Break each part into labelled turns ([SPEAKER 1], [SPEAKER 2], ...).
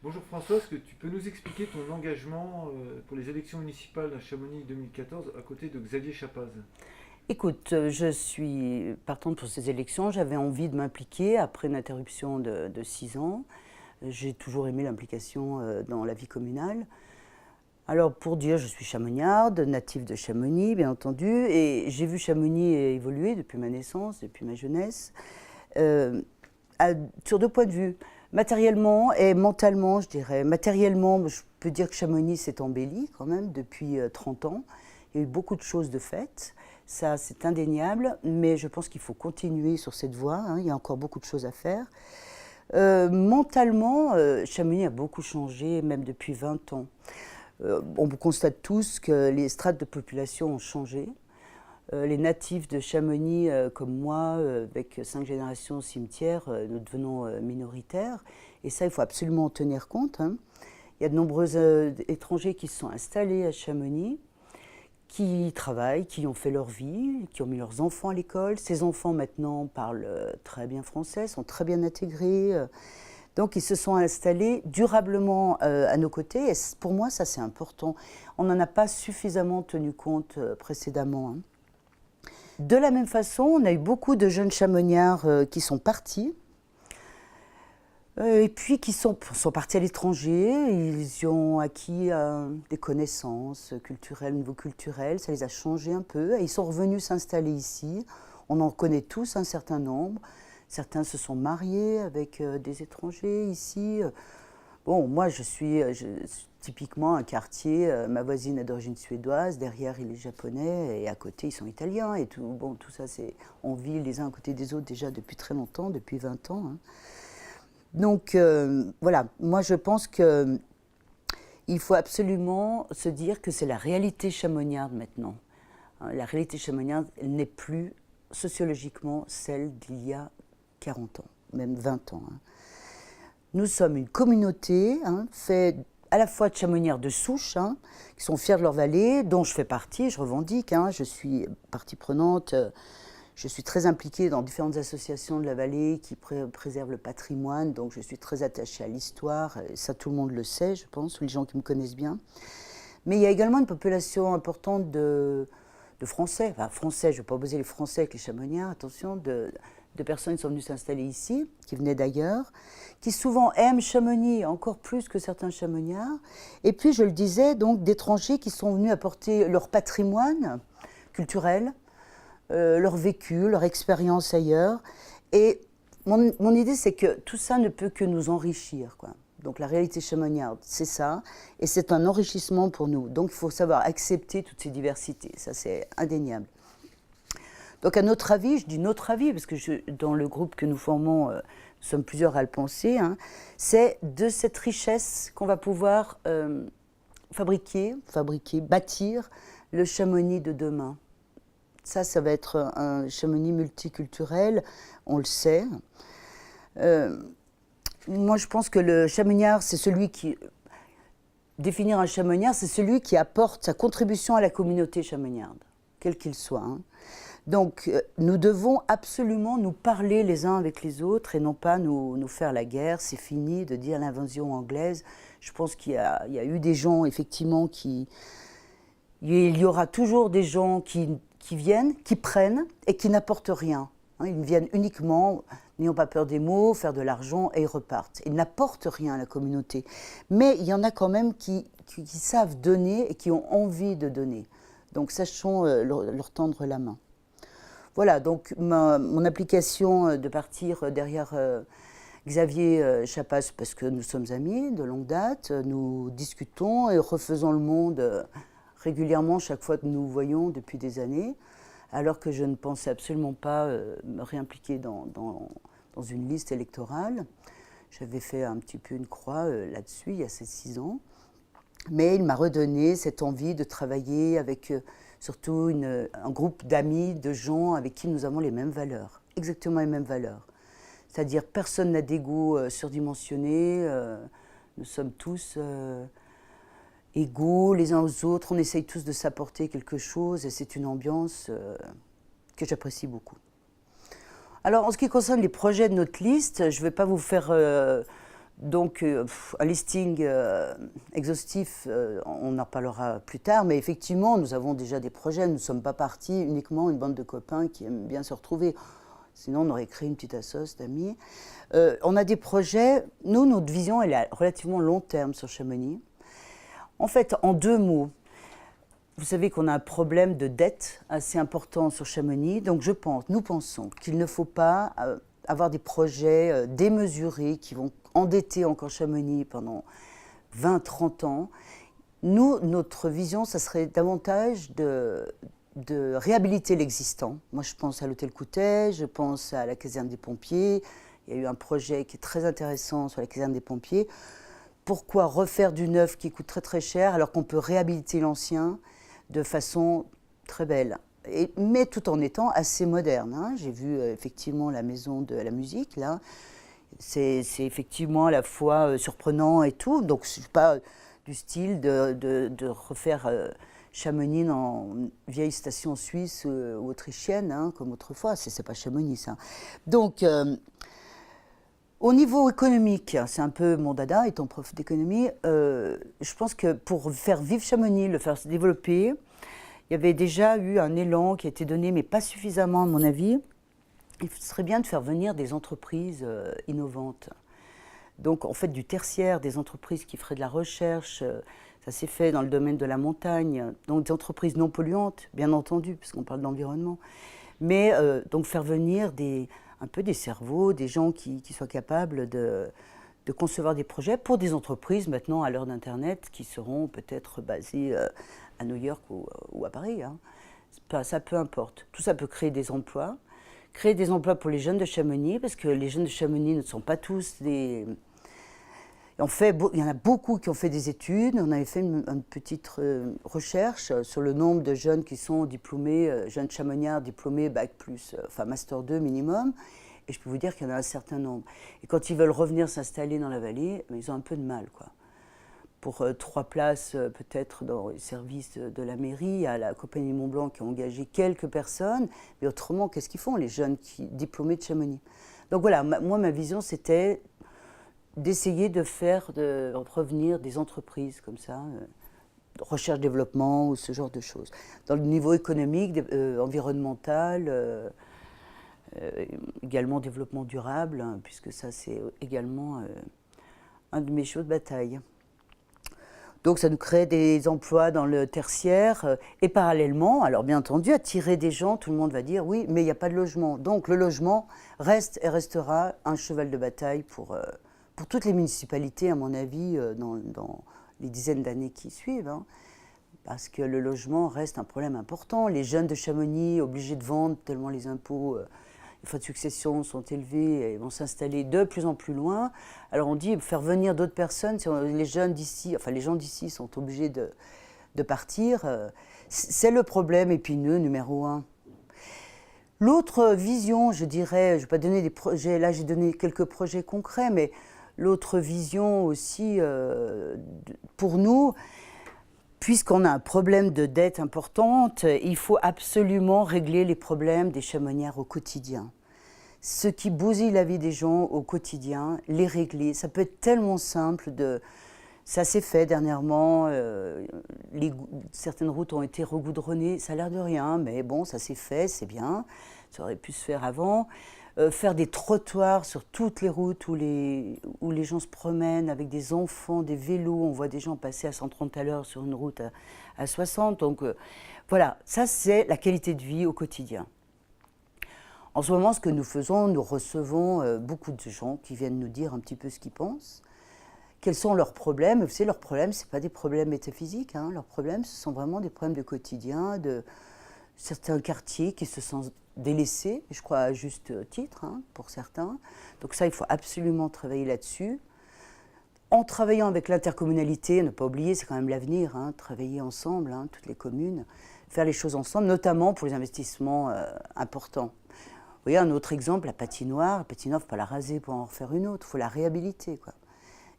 [SPEAKER 1] Bonjour François, est-ce que tu peux nous expliquer ton engagement pour les élections municipales à Chamonix 2014 à côté de Xavier Chapaz?
[SPEAKER 2] Écoute, je suis partante pour ces élections. J'avais envie de m'impliquer après une interruption de 6 ans. J'ai toujours aimé l'implication dans la vie communale. Alors pour dire, je suis chamonniarde, native de Chamonix, bien entendu, et j'ai vu Chamonix évoluer depuis ma naissance, depuis ma jeunesse, euh, à- sur deux points de vue. Matériellement et mentalement, je dirais. Matériellement, je peux dire que Chamonix s'est embelli quand même depuis 30 ans. Il y a eu beaucoup de choses de faites. Ça, c'est indéniable, mais je pense qu'il faut continuer sur cette voie, hein. Il y a encore beaucoup de choses à faire. Mentalement, Chamonix a beaucoup changé, même depuis 20 ans. On constate tous que les strates de population ont changé. Les natifs de Chamonix, comme moi, avec 5 générations au cimetière, nous devenons minoritaires. Et ça, il faut absolument en tenir compte, hein. Il y a de nombreux étrangers qui se sont installés à Chamonix, qui travaillent, qui ont fait leur vie, qui ont mis leurs enfants à l'école. Ces enfants maintenant parlent très bien français, sont très bien intégrés. Donc ils se sont installés durablement à nos côtés. Et pour moi, ça c'est important. On n'en a pas suffisamment tenu compte précédemment, hein. De la même façon, on a eu beaucoup de jeunes chamoniards qui sont partis. Et puis qui sont partis à l'étranger, ils y ont acquis des connaissances culturelles, niveau culturel, ça les a changés un peu, et ils sont revenus s'installer ici. On en connaît tous un certain nombre. Certains se sont mariés avec des étrangers ici. Bon, moi je suis typiquement un quartier, ma voisine est d'origine suédoise, derrière il est japonais, et à côté ils sont italiens, et tout, bon, tout ça c'est, on vit les uns à côté des autres déjà depuis très longtemps, depuis 20 ans, hein. Donc voilà, moi je pense qu'il faut absolument se dire que c'est la réalité chamonniarde maintenant. La réalité chamonniarde n'est plus sociologiquement celle d'il y a 40 ans, même 20 ans, hein. Nous sommes une communauté, hein, faite à la fois de chamoniards de souche, hein, qui sont fiers de leur vallée, dont je fais partie, je revendique, hein, je suis partie prenante. Je suis très impliquée dans différentes associations de la vallée qui préservent le patrimoine, donc je suis très attachée à l'histoire, et ça tout le monde le sait, je pense, les gens qui me connaissent bien. Mais il y a également une population importante de Français, enfin Français, je ne vais pas opposer les Français avec les Chamoniards, attention, de personnes qui sont venues s'installer ici, qui venaient d'ailleurs, qui souvent aiment Chamonix encore plus que certains Chamoniards, et puis je le disais, donc d'étrangers qui sont venus apporter leur patrimoine culturel, leur vécu, leur expérience ailleurs. Et mon idée, c'est que tout ça ne peut que nous enrichir, quoi. Donc la réalité chamoniarde, c'est ça, et c'est un enrichissement pour nous. Donc il faut savoir accepter toutes ces diversités, ça c'est indéniable. Donc à notre avis, je dis notre avis, parce que dans le groupe que nous formons, nous sommes plusieurs à le penser, hein, c'est de cette richesse qu'on va pouvoir fabriquer, bâtir le Chamonix de demain. Ça va être un Chamonix multiculturel, on le sait. Euh, Moi, je pense que le chamoniard, c'est celui qui... Définir un chamoniard, c'est celui qui apporte sa contribution à la communauté chamoniarde, quel qu'il soit, hein. Donc, nous devons absolument nous parler les uns avec les autres et non pas nous faire la guerre. C'est fini de dire l'invasion anglaise. Je pense qu'il y a eu des gens, effectivement, qui... Il y aura toujours des gens qui viennent, qui prennent et qui n'apportent rien, hein. Ils viennent uniquement, n'ayant pas peur des mots, faire de l'argent et ils repartent. Ils n'apportent rien à la communauté. Mais il y en a quand même qui savent donner et qui ont envie de donner. Donc sachons leur tendre la main. Voilà, donc mon application de partir derrière Xavier Chapaz, parce que nous sommes amis de longue date, nous discutons et refaisons le monde régulièrement chaque fois que nous nous voyons depuis des années, alors que je ne pensais absolument pas me réimpliquer dans une liste électorale. J'avais fait un petit peu une croix là-dessus il y a 6 ans. Mais il m'a redonné cette envie de travailler avec surtout un groupe d'amis, de gens avec qui nous avons les mêmes valeurs, exactement les mêmes valeurs. C'est-à-dire personne n'a d'ego surdimensionné, nous sommes tous égaux les uns aux autres, on essaye tous de s'apporter quelque chose et c'est une ambiance que j'apprécie beaucoup. Alors en ce qui concerne les projets de notre liste, je ne vais pas vous faire Donc, un listing exhaustif, on en parlera plus tard, mais effectivement, nous avons déjà des projets. Nous ne sommes pas partis uniquement une bande de copains qui aiment bien se retrouver. Sinon, on aurait créé une petite assoce d'amis. On a des projets. Nous, notre vision, elle est à relativement long terme sur Chamonix. En fait, en 2 mots, vous savez qu'on a un problème de dette assez important sur Chamonix. Donc, nous pensons qu'il ne faut pas avoir des projets démesurés qui vont endetter encore Chamonix pendant 20-30 ans. Nous, notre vision, ça serait davantage de réhabiliter l'existant. Moi, je pense à l'hôtel Coutet, je pense à la caserne des pompiers. Il y a eu un projet qui est très intéressant sur la caserne des pompiers. Pourquoi refaire du neuf qui coûte très très cher alors qu'on peut réhabiliter l'ancien de façon très belle, mais tout en étant assez moderne, hein. J'ai vu effectivement la maison de la musique, là. C'est effectivement à la fois surprenant et tout. Donc, je ne suis pas du style de refaire Chamonix en vieille station suisse ou autrichienne, hein, comme autrefois. C'est pas Chamonix, ça. Donc, au niveau économique, c'est un peu mon dada, étant prof d'économie, je pense que pour faire vivre Chamonix, le faire se développer, il y avait déjà eu un élan qui a été donné, mais pas suffisamment à mon avis. Il serait bien de faire venir des entreprises innovantes. Donc, en fait, du tertiaire, des entreprises qui feraient de la recherche, ça s'est fait dans le domaine de la montagne, donc des entreprises non polluantes, bien entendu, puisqu'on parle d'environnement. Mais donc faire venir un peu des cerveaux, des gens qui soient capables de concevoir des projets pour des entreprises maintenant à l'heure d'Internet qui seront peut-être basées à New York ou à Paris, hein. Ça peu importe. Tout ça peut créer des emplois. Créer des emplois pour les jeunes de Chamonix, parce que les jeunes de Chamonix ne sont pas tous des... il y en a beaucoup qui ont fait des études. On avait fait une petite recherche sur le nombre de jeunes qui sont diplômés, jeunes chamoniards diplômés Bac+, enfin Master 2 minimum. Et je peux vous dire qu'il y en a un certain nombre. Et quand ils veulent revenir s'installer dans la vallée, ils ont un peu de mal, quoi. Pour 3 places, peut-être dans les services de la mairie, à la Compagnie Mont-Blanc qui a engagé quelques personnes. Mais autrement, qu'est-ce qu'ils font, les jeunes diplômés de Chamonix? Donc voilà, moi, ma vision, c'était d'essayer de faire revenir des entreprises comme ça, recherche-développement ou ce genre de choses. Dans le niveau économique, environnemental, également développement durable, hein, puisque ça, c'est également un de mes chevaux de bataille. Donc ça nous crée des emplois dans le tertiaire et parallèlement, alors bien entendu, attirer des gens, tout le monde va dire oui, mais il n'y a pas de logement. Donc le logement reste et restera un cheval de bataille pour toutes les municipalités, à mon avis, dans les dizaines d'années qui suivent, hein, parce que le logement reste un problème important. Les jeunes de Chamonix, obligés de vendre tellement les impôts... les frais de succession sont élevés et vont s'installer de plus en plus loin. Alors on dit faire venir d'autres personnes, si les jeunes d'ici, enfin les gens d'ici sont obligés de partir. C'est le problème épineux numéro 1. L'autre vision, je dirais, je ne vais pas donner des projets, là j'ai donné quelques projets concrets, mais l'autre vision aussi pour nous, puisqu'on a un problème de dette importante, il faut absolument régler les problèmes des chamoniards au quotidien. Ce qui bousille la vie des gens au quotidien, les régler. Ça peut être tellement simple. Ça s'est fait dernièrement, certaines routes ont été regoudronnées, ça a l'air de rien, mais bon, ça s'est fait, c'est bien. Ça aurait pu se faire avant. Faire des trottoirs sur toutes les routes où les gens se promènent avec des enfants, des vélos. On voit des gens passer à 130 à l'heure sur une route à 60. Donc voilà, ça c'est la qualité de vie au quotidien. En ce moment, ce que nous faisons, nous recevons beaucoup de gens qui viennent nous dire un petit peu ce qu'ils pensent. Quels sont leurs problèmes? Vous savez, leurs problèmes, ce n'est pas des problèmes métaphysiques, hein. Leurs problèmes, ce sont vraiment des problèmes de quotidien, de certains quartiers qui se sentent délaissés, je crois à juste titre, hein, pour certains. Donc ça, il faut absolument travailler là-dessus. En travaillant avec l'intercommunalité, ne pas oublier, c'est quand même l'avenir, hein, travailler ensemble, hein, toutes les communes, faire les choses ensemble, notamment pour les investissements importants. Vous voyez, un autre exemple, la patinoire. La patinoire, il ne faut pas la raser pour en refaire une autre, il faut la réhabiliter, quoi.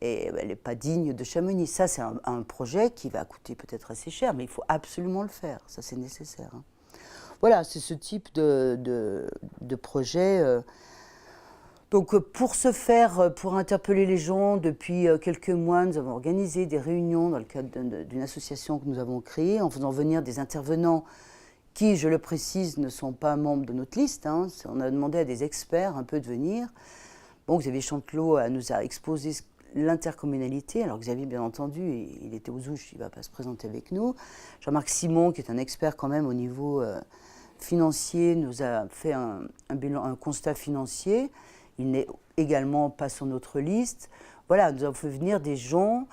[SPEAKER 2] Et elle n'est pas digne de Chamonix. Ça, c'est un projet qui va coûter peut-être assez cher, mais il faut absolument le faire, ça c'est nécessaire, hein. Voilà, c'est ce type de projet Donc pour ce faire, pour interpeller les gens, depuis quelques mois, nous avons organisé des réunions dans le cadre d'une association que nous avons créée, en faisant venir des intervenants qui, je le précise, ne sont pas membres de notre liste. Hein. On a demandé à des experts un peu de venir. Bon, Xavier Chantelot nous a exposé l'intercommunalité. Alors Xavier, bien entendu, il était aux ouches, il ne va pas se présenter avec nous. Jean-Marc Simon, qui est un expert quand même au niveau financier, nous a fait un constat financier. Il n'est également pas sur notre liste. Voilà, nous avons fait venir des gens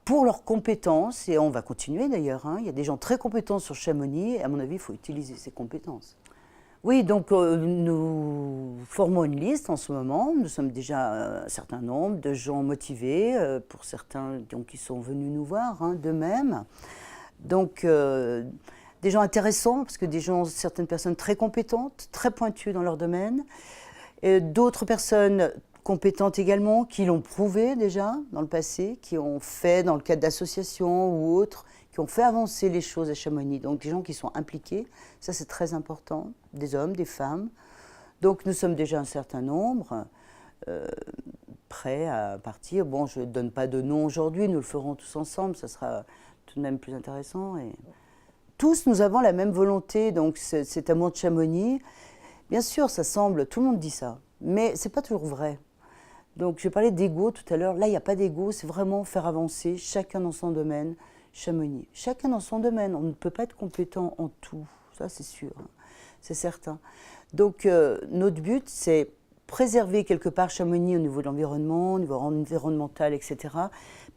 [SPEAKER 2] pour leurs compétences, et on va continuer d'ailleurs. Hein. Il y a des gens très compétents sur Chamonix, et à mon avis, il faut utiliser ces compétences. Oui, donc nous formons une liste en ce moment. Nous sommes déjà un certain nombre de gens motivés, pour certains donc, qui sont venus nous voir hein, d'eux-mêmes. Donc des gens intéressants, parce que certaines personnes très compétentes, très pointues dans leur domaine. D'autres personnes compétentes également, qui l'ont prouvé déjà dans le passé, qui ont fait dans le cadre d'associations ou autres, qui ont fait avancer les choses à Chamonix. Donc des gens qui sont impliqués, ça c'est très important, des hommes, des femmes. Donc nous sommes déjà un certain nombre, prêts à partir. Bon, je ne donne pas de nom aujourd'hui, nous le ferons tous ensemble, ça sera tout de même plus intéressant. Et tous nous avons la même volonté, donc cet amour de Chamonix. Bien sûr, ça semble, tout le monde dit ça, mais ce n'est pas toujours vrai. Donc, je parlais d'ego tout à l'heure. Là, il n'y a pas d'ego, c'est vraiment faire avancer, chacun dans son domaine, Chamonix. Chacun dans son domaine, on ne peut pas être compétent en tout, ça c'est sûr, hein. C'est certain. Donc, notre but, c'est préserver quelque part Chamonix au niveau de l'environnement, au niveau environnemental, etc.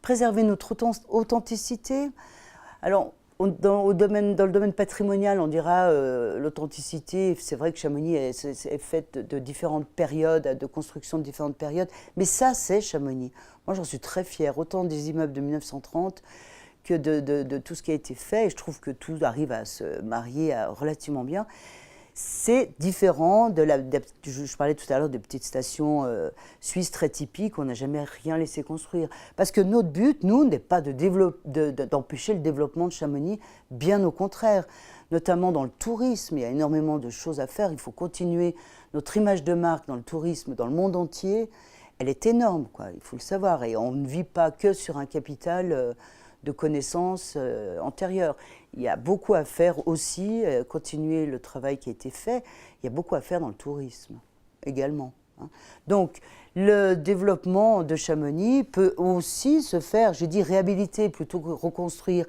[SPEAKER 2] Préserver notre authenticité. Alors, dans le domaine patrimonial, on dira l'authenticité, c'est vrai que Chamonix est faite de différentes périodes, de construction de différentes périodes, mais ça, c'est Chamonix. Moi, j'en suis très fière, autant des immeubles de 1930 que de tout ce qui a été fait, et je trouve que tout arrive à se marier relativement bien. C'est différent je parlais tout à l'heure de petites stations suisses très typiques, on n'a jamais rien laissé construire. Parce que notre but, nous, n'est pas d'empêcher le développement de Chamonix, bien au contraire. Notamment dans le tourisme, il y a énormément de choses à faire, il faut continuer. Notre image de marque dans le tourisme, dans le monde entier, elle est énorme, quoi, il faut le savoir. Et on ne vit pas que sur un capital de connaissances antérieures. Il y a beaucoup à faire aussi, continuer le travail qui a été fait. Il y a beaucoup à faire dans le tourisme également. Hein. Donc, le développement de Chamonix peut aussi se faire, j'ai dit réhabiliter plutôt que reconstruire.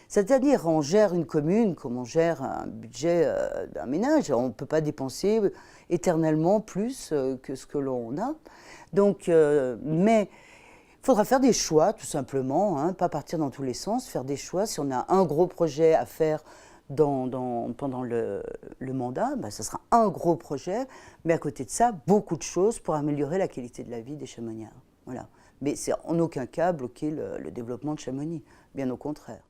[SPEAKER 2] C'est-à-dire, on gère une commune comme on gère un budget d'un ménage. On ne peut pas dépenser éternellement plus que ce que l'on a. Donc, mais il faudra faire des choix, tout simplement, hein, pas partir dans tous les sens, faire des choix. Si on a un gros projet à faire pendant le mandat, ben, ça sera un gros projet, mais à côté de ça, beaucoup de choses pour améliorer la qualité de la vie des Chamoniards. Voilà. Mais c'est en aucun cas bloquer le développement de Chamonix, bien au contraire.